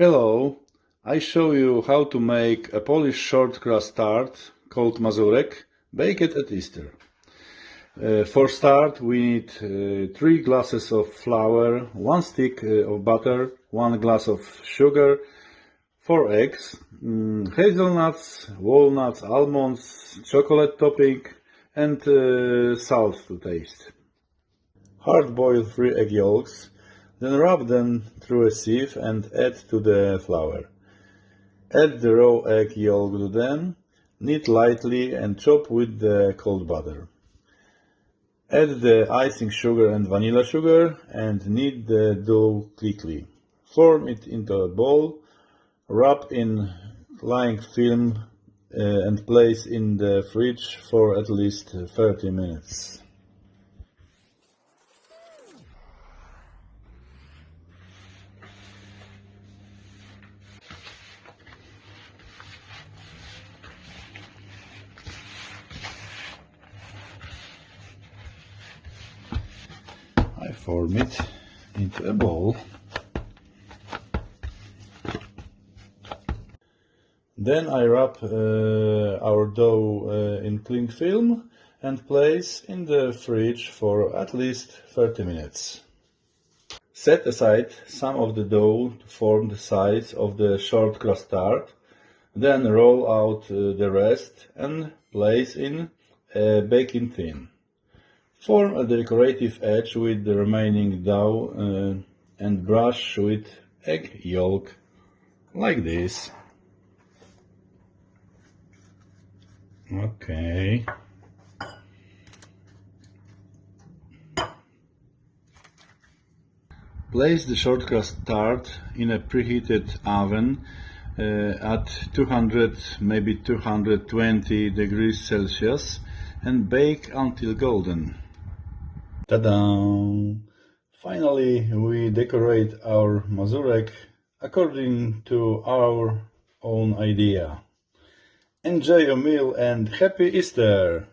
Hello, I show you how to make a Polish shortcrust tart called Mazurek, baked at Easter. For start we need 3 glasses of flour, 1 stick of butter, 1 glass of sugar, 4 eggs, hazelnuts, walnuts, almonds, chocolate topping and salt to taste. Hard boil 3 egg yolks. Then rub them through a sieve and add to the flour. Add the raw egg yolk to them, knead lightly and chop with the cold butter. Add the icing sugar and vanilla sugar and knead the dough quickly. Form it into a ball, wrap in cling film and place in the fridge for at least 30 minutes. I form it into a ball. Then I wrap our dough in cling film and place in the fridge for at least 30 minutes. Set aside some of the dough to form the size of the shortcrust tart. Then roll out the rest and place in a baking tin. Form a decorative edge with the remaining dough and brush with egg yolk, like this. Okay. Place the shortcrust tart in a preheated oven at 200, maybe 220 degrees Celsius and bake until golden. Ta-da! Finally, we decorate our Mazurek according to our own idea. Enjoy your meal and happy Easter!